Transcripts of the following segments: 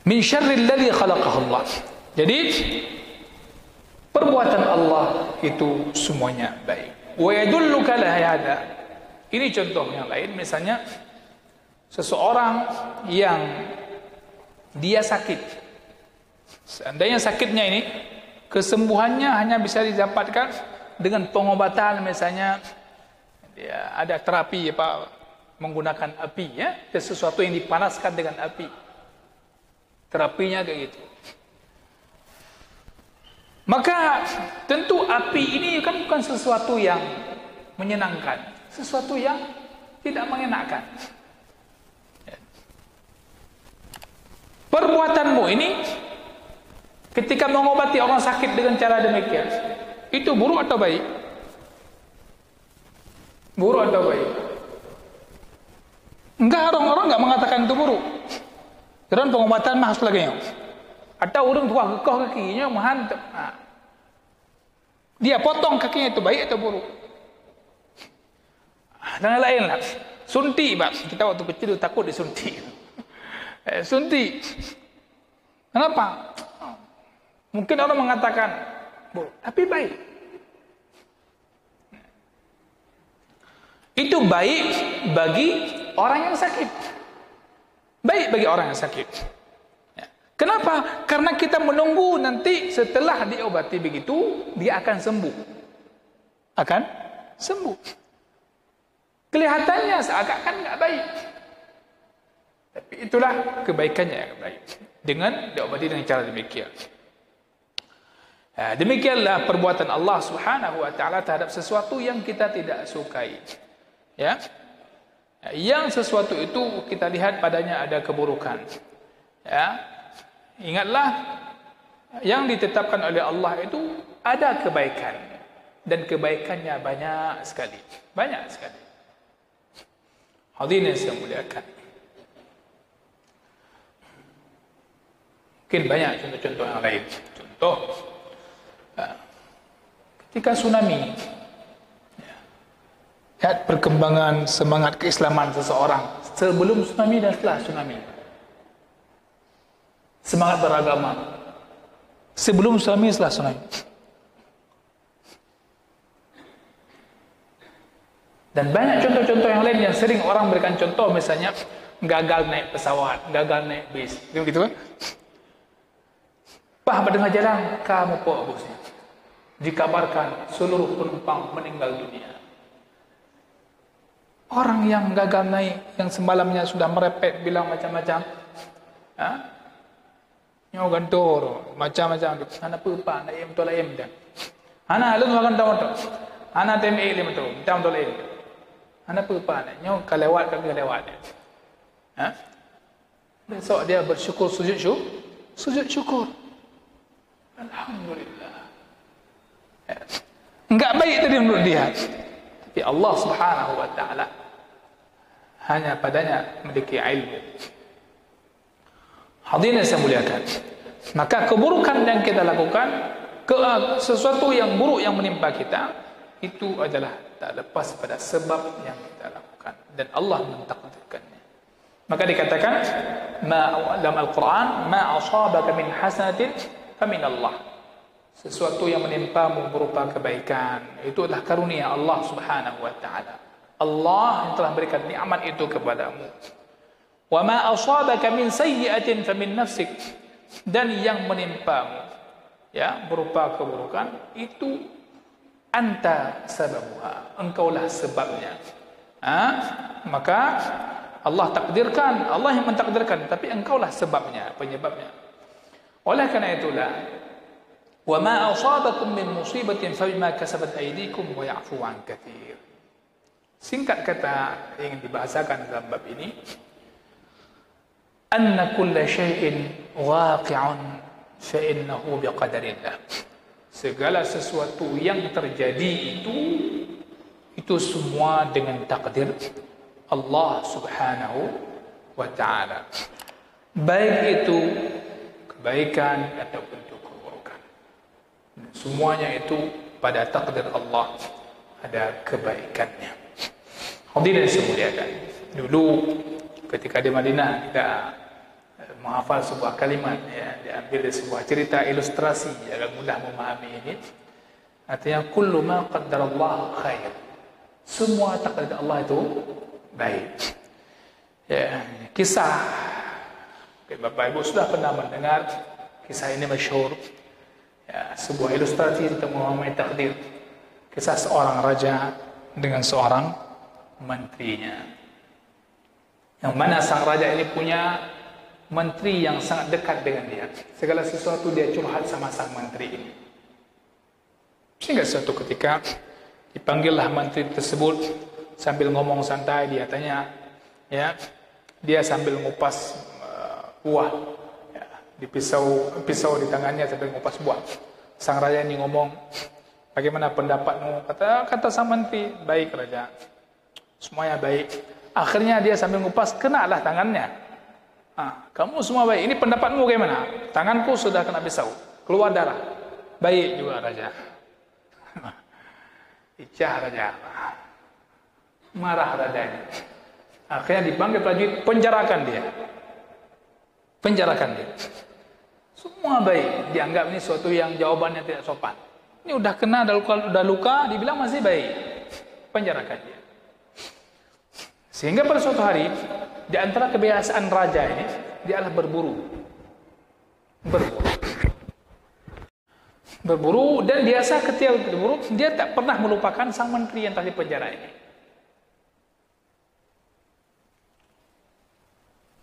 min syarril ladzi khalaqahu Allah. Jadi perbuatan Allah itu semuanya baik. Wa yadulluka ala hada. Ini contoh yang lain, misalnya seseorang yang dia sakit. Seandainya sakitnya ini kesembuhannya hanya bisa didapatkan dengan pengobatan, misalnya dia ada terapi apa menggunakan api, ya, sesuatu yang dipanaskan dengan api. Terapinya kayak gitu. Maka tentu api ini kan bukan sesuatu yang menyenangkan, sesuatu yang tidak mengenakan. Perbuatanmu ini ketika mengobati orang sakit dengan cara demikian, itu buruk atau baik? Buruk atau baik? Enggak, orang-orang enggak mengatakan itu buruk. Karena pengobatan mah harus lagi. Atau orang tua kekeh kakinya menghantam. Nah, dia potong kakinya, itu baik atau buruk? Dan lain lah. Suntik, Pak. Kita waktu kecil takut disuntik. Suntik. Kenapa? Mungkin orang mengatakan buruk, tapi baik. Itu baik bagi orang yang sakit. Baik bagi orang yang sakit. Kenapa? Karena kita menunggu nanti setelah diobati begitu, dia akan sembuh. Akan sembuh. Kelihatannya seakan-akan nggak baik. Tapi itulah kebaikannya yang baik. Dengan diobati dengan cara demikian. Demikianlah perbuatan Allah Subhanahu wa taala terhadap sesuatu yang kita tidak sukai. Ya. Yang sesuatu itu kita lihat padanya ada keburukan. Ya. Ingatlah yang ditetapkan oleh Allah itu ada kebaikan, dan kebaikannya banyak sekali. Banyak sekali. Hadirin yang saya muliakan. Mungkin banyak contoh-contoh yang lain. Contoh ketika tsunami, lihat perkembangan semangat keislaman seseorang sebelum tsunami dan setelah tsunami. Semangat beragama sebelum tsunami, setelah tsunami. Dan banyak contoh-contoh yang lain yang sering orang berikan contoh, misalnya gagal naik pesawat, gagal naik bis, gitu kan? Pada tengah jalan kamu bosnya dikabarkan seluruh penumpang meninggal dunia. Orang yang gagal naik, yang semalamnya sudah merepet bilang macam-macam, nyaw gantor macam-macam, ana pepa na em tola em dan ana lu makan tahu ana tem e le betul tam tola em ana pepa na nyaw kalewat kami lewat. Besok dia bersyukur, sujud syukur, alhamdulillah. Enggak baik tadi menurut dia, tapi Allah Subhanahu wa taala hanya padanya memiliki ilmu. Hadirin yang saya muliakan, maka keburukan yang kita lakukan, sesuatu yang buruk yang menimpa kita, itu adalah tak lepas pada sebab yang kita lakukan, dan Allah mentakdirkannya. Maka dikatakan dalam Al-Quran, ma asabaka min hasanatin famin Allah. Sesuatu yang menimpamu berupa kebaikan, itu adalah karunia Allah Subhanahu wa taala. Allah yang telah berikan nikmat itu kepadamu. Wa ma asabaka min sayyi'atin famin nafsik. Dan yang menimpamu, ya, berupa keburukan, itu anta sababuha, engkaulah sebabnya. Maka Allah takdirkan, Allah yang mentakdirkan, tapi engkaulah sebabnya, penyebabnya. Oleh karena itulah, wa ma asabakum min musibatin fabima kasabat aydikum wa ya'fu an katsir. Singkat kata yang dibahasakan dalam bab ini, anna kulla syai'in waqi'un fa innahu biqadarillah. Segala sesuatu yang terjadi itu semua dengan takdir Allah Subhanahu wa taala. Baik itu kebaikan ataupun keburukan. Semuanya itu pada takdir Allah ada kebaikannya. Hadirin yang saya muliakan. Dulu ketika di Madinah kita menghafal sebuah kalimat, ya, diambil dari sebuah cerita ilustrasi agar mudah memahami ini. Artinya kullu ma qaddarallahu khair. Semua takdir Allah itu baik. Ya, kisah mungkin Bapak Ibu sudah pernah mendengar kisah ini masyhur. Ya, sebuah ilustrasi tentang memahami takdir. Kisah seorang raja dengan seorang menterinya. Yang mana sang raja ini punya menteri yang sangat dekat dengan dia. Segala sesuatu dia curhat sama sang menteri ini. Sehingga suatu ketika dipanggillah menteri tersebut sambil ngomong santai, dia tanya, ya, dia sambil ngupas buah, ya, di pisau di tangannya sambil ngupas buah. Sang raja ini ngomong, bagaimana pendapatmu? Kata sang menteri, baik raja, semuanya baik. Akhirnya dia sambil ngupas, kenalah tangannya. Kamu semua baik. Ini pendapatmu bagaimana? Tanganku sudah kena pisau, keluar darah. Baik juga raja. Icah raja. Marah raja ini. Akhirnya dipanggil prajurit, penjarakan dia. Penjarakan dia. Semua baik. Dianggap ini suatu yang jawabannya tidak sopan. Ini udah kena, udah luka, dibilang masih baik. Penjarakan dia. Sehingga pada suatu hari, di antara kebiasaan raja ini, dia adalah berburu. Berburu, dan biasa ketika berburu, dia tak pernah melupakan sang menteri yang tadi penjara ini.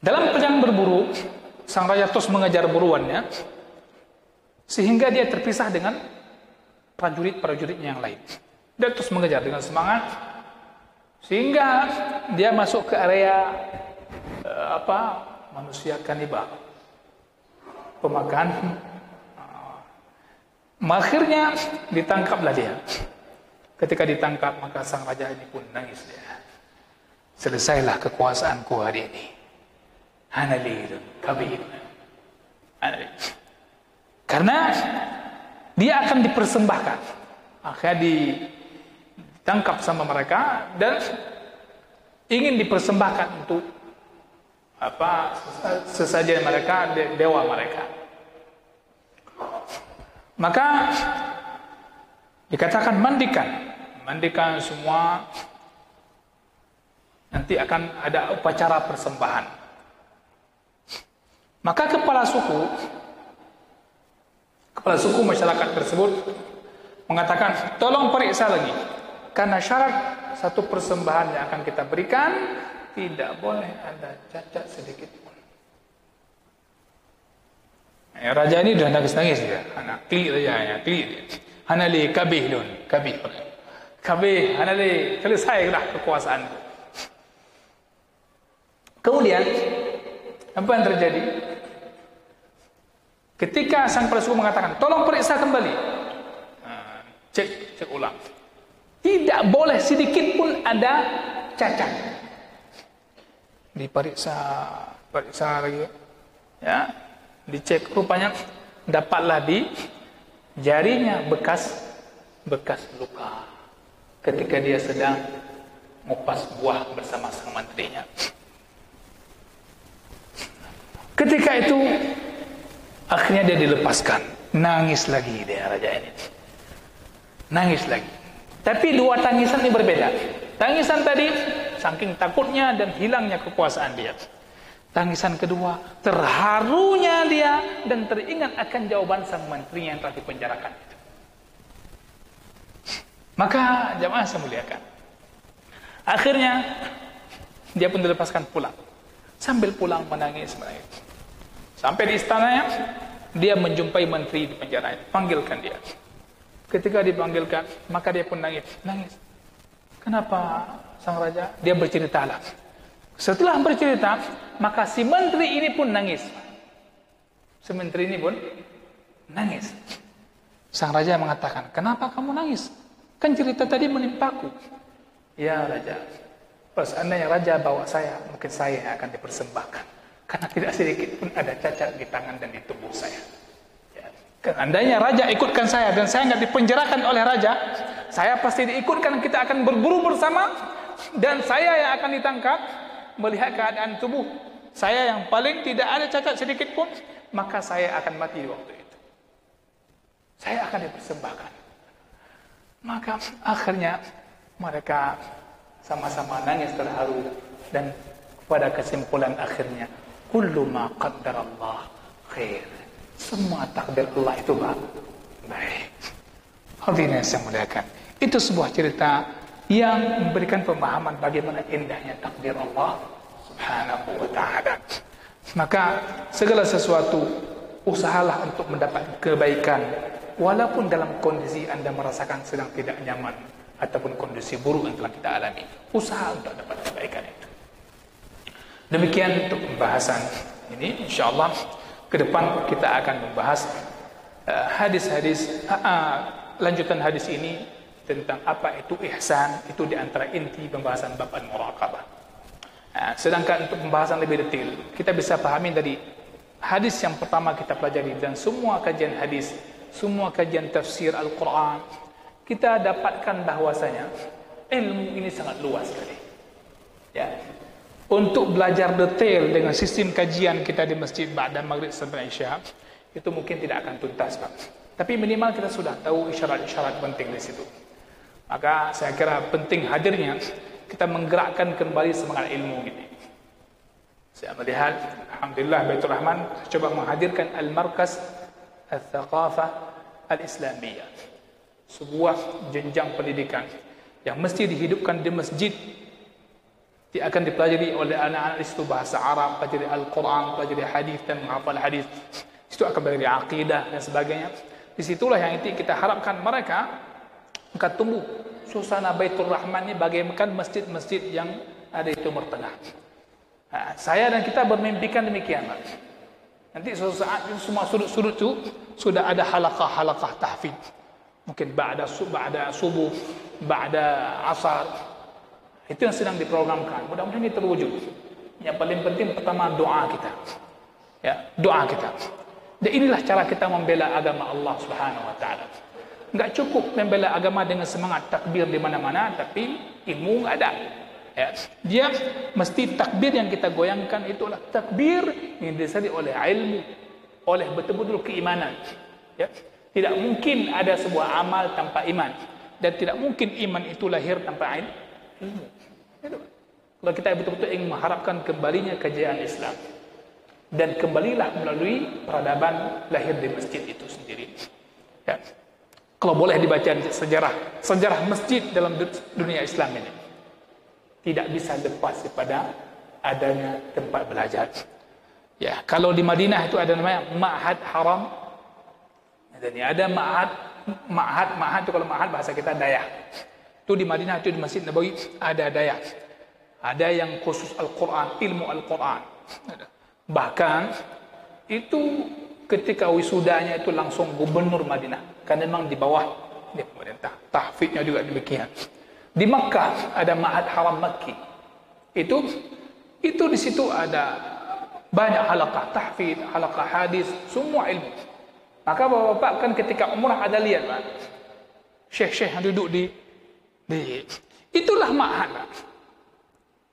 Dalam perjalanan berburu, sang raja terus mengejar buruannya, sehingga dia terpisah dengan prajurit-prajuritnya yang lain. Dia terus mengejar dengan semangat, sehingga dia masuk ke area manusia kanibal, pemakan. Akhirnya ditangkaplah dia. Ketika ditangkap, maka sang raja ini pun nangis dia. Selesailah kekuasaanku hari ini. Hanalilun kabir. Karena dia akan dipersembahkan. Akhirnya ditangkap sama mereka dan ingin dipersembahkan untuk sesajen mereka, dewa mereka. Maka dikatakan mandikan semua, nanti akan ada upacara persembahan. Maka kepala suku masyarakat tersebut mengatakan, tolong periksa lagi, karena syarat satu persembahan yang akan kita berikan tidak boleh ada cacat sedikit pun. Raja ini sudah nangis-nangis dia. Anak klik saja, ya, klik. Hanali kabih, hanali, selesai dah kekuasaan. Kemudian apa yang terjadi? Ketika sang kepala suku mengatakan, tolong periksa kembali. Cek ulang. Tidak boleh sedikit pun ada cacat. Diperiksa lagi. Ya. Dicek, rupanya dapatlah di jarinya bekas luka ketika dia sedang ngupas buah bersama sang menterinya. Ketika itu akhirnya dia dilepaskan. Nangis lagi dia raja ini. Nangis lagi. Tapi dua tangisan ini berbeda. Tangisan tadi saking takutnya dan hilangnya kekuasaan dia. Tangisan kedua, terharunya dia dan teringat akan jawaban sang menteri yang telah dipenjarakan itu. Maka jamaah saya muliakan, akhirnya dia pun dilepaskan pulang. Sambil pulang menangis. Sampai di istananya, dia menjumpai menteri di penjara. Panggilkan dia. Ketika dipanggilkan, maka dia pun nangis. Kenapa sang raja? Dia berceritalah. Setelah bercerita, maka si menteri ini pun nangis. Si menteri ini pun nangis. Sang raja mengatakan, kenapa kamu nangis? Kan cerita tadi menimpaku. Ya raja, seandainya raja bawa saya, mungkin saya yang akan dipersembahkan. Karena tidak sedikit pun ada cacat di tangan dan di tubuh saya. Ya. Andainya raja ikutkan saya dan saya nggak dipenjarakan oleh raja, saya pasti diikutkan, kita akan berburu bersama, dan saya yang akan ditangkap. Melihat keadaan tubuh saya yang paling tidak ada cacat sedikit pun, maka saya akan mati di waktu itu. Saya akan dipersembahkan. Maka akhirnya mereka sama-sama nangis terharu, dan pada kesimpulan akhirnya, kullu ma qaddarallah khair. Semua takdir Allah itu baik. Hadirin yang saya muliakan, itu sebuah cerita yang memberikan pemahaman bagaimana indahnya takdir Allah Subhanahu wa ta'ala. Maka segala sesuatu, usahalah untuk mendapat kebaikan, walaupun dalam kondisi Anda merasakan sedang tidak nyaman ataupun kondisi buruk yang telah kita alami. Usaha untuk dapat kebaikan itu. Demikian untuk pembahasan ini. InsyaAllah ke depan kita akan membahas hadis-hadis, lanjutan hadis ini tentang apa itu ihsan. Itu di antara inti pembahasan bab al-muraqabah. Sedangkan untuk pembahasan lebih detail, kita bisa pahami dari hadis yang pertama kita pelajari, dan semua kajian hadis, semua kajian tafsir Al-Quran, kita dapatkan bahwasanya ilmu ini sangat luas sekali. Ya. Untuk belajar detail dengan sistem kajian kita di masjid ba'da maghrib sampai isya, itu mungkin tidak akan tuntas, Pak. Tapi minimal kita sudah tahu isyarat-isyarat penting di situ. Maka saya kira penting hadirnya kita menggerakkan kembali semangat ilmu ini. Saya melihat, alhamdulillah, Baitur Rahman coba menghadirkan Al-Markaz Al-Thaqafah Al-Islamiyah, sebuah jenjang pendidikan yang mesti dihidupkan di masjid. Dia akan dipelajari oleh anak-anak di situ bahasa Arab, pelajari Al-Quran, pelajari hadis dan menghafal hadis. Itu akan pelajari akidah dan sebagainya. Disitulah yang kita harapkan mereka akan tumbuh. Suasana Baitur Rahman ini bagaikan masjid-masjid yang ada di Timur Tengah. Saya dan kita bermimpikan demikian. Nanti suatu saat itu semua sudut-sudut itu sudah ada halaqah-halaqah tahfidz. Mungkin ba'da subuh, ba'da asar. Itu yang sedang diprogramkan. Mudah-mudahan ini terwujud. Yang paling penting pertama doa kita. Ya, doa kita. Dan inilah cara kita membela agama Allah Subhanahu wa taala. Enggak cukup membela agama dengan semangat takbir di mana-mana tapi ilmu enggak ada. Ya, dia mesti takbir yang kita goyangkan itulah takbir yang didasari oleh ilmu, oleh betul-betul keimanan. Ya. Tidak mungkin ada sebuah amal tanpa iman, dan tidak mungkin iman itu lahir tanpa ilmu. Itu. Kalau kita betul-betul ingin mengharapkan kembalinya kejayaan Islam, dan kembalilah melalui peradaban lahir di masjid itu sendiri. Ya. Kalau boleh dibaca sejarah masjid dalam dunia Islam ini, tidak bisa lepas daripada adanya tempat belajar. Ya, kalau di Madinah itu ada namanya Ma'had Haram. Dan ada ma'had itu, kalau ma'had bahasa kita dayah. Itu di Madinah, itu di Masjid Nabawi ada dayah. Ada yang khusus Al-Quran, ilmu Al-Quran. Bahkan itu ketika wisudanya itu langsung gubernur Madinah, karena memang di bawah dia pemerintah. Tahfidznya juga demikian. Di Makkah ada Ma'had Haram Makki. Itu di situ ada banyak halaqah tahfidz, halaqah hadis, semua ilmu. Maka bapak-bapak kan ketika umrah ada lihat, Pak. Syekh-syekh yang duduk di itulah ma'had, Pak.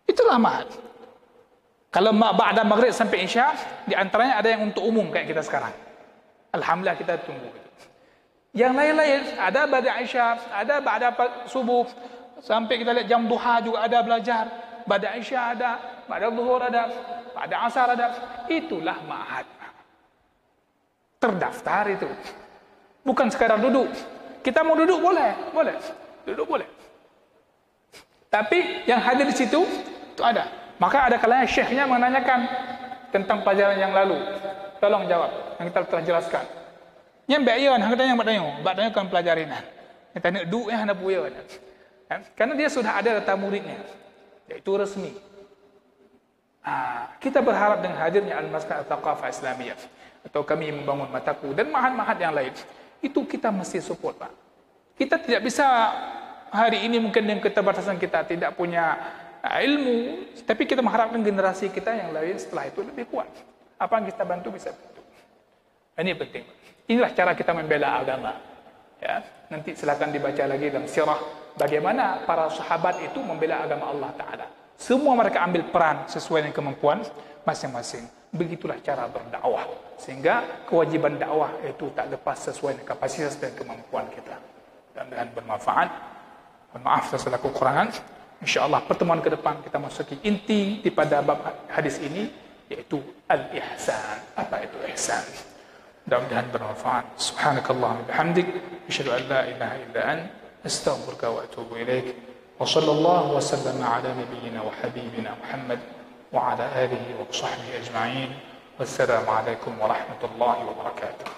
Itulah ma'had. Kalau ba'da maghrib sampai isya, di antaranya ada yang untuk umum kayak kita sekarang. Alhamdulillah kita tunggu. Yang lain-lain ada ba'da isya, ada ba'da subuh, sampai kita lihat jam duha juga ada belajar. Ba'da isya ada, ba'da zuhur ada, ba'da asar ada. Itulah ma'had. Terdaftar itu. Bukan sekadar duduk. Kita mau duduk boleh. Duduk boleh. Tapi yang hadir di situ itu ada. Maka ada kalanya syekhnya menanyakan tentang pelajaran yang lalu. Tolong jawab yang kita telah jelaskan. Yang bayan hang tanya batanya kan pelajarin. Yang tanya duk yang hendak punya. Karena dia sudah ada data muridnya. Yaitu resmi. Kita berharap dengan hadirnya Al-Markaz Al-Thaqafah Islamiyah, atau kami membangun Mataku dan mahad-mahad yang lain, itu kita mesti support, Pak. Kita tidak bisa hari ini mungkin dengan keterbatasan kita tidak punya ilmu, tapi kita mengharapkan generasi kita yang lain setelah itu lebih kuat. Apa yang kita bantu bisa bantu. Ini penting. Inilah cara kita membela agama. Ya, nanti silakan dibaca lagi dalam sirah bagaimana para sahabat itu membela agama Allah Taala. Semua mereka ambil peran sesuai dengan kemampuan masing-masing. Begitulah cara berdakwah. Sehingga kewajiban dakwah itu tak lepas sesuai dengan kapasitas dan kemampuan kita. Dan bermanfaat. Mohon maaf segala kekurangan. InsyaAllah pertemuan ke depan kita masuki inti daripada bab hadis ini, yaitu al-ihsan. Apa itu ihsan? Mudah-mudahan bermanfaat. Subhanakallah wa bihamdik, asyhadu an la ilaha illa anta, astaghfiruka wa atubu ilaik. Wa sallallahu wa sallama ala nabiyyina wa habibina Muhammad wa ala alihi wa sahbihi ajma'in. Wassalamu alaikum warahmatullahi wabarakatuh.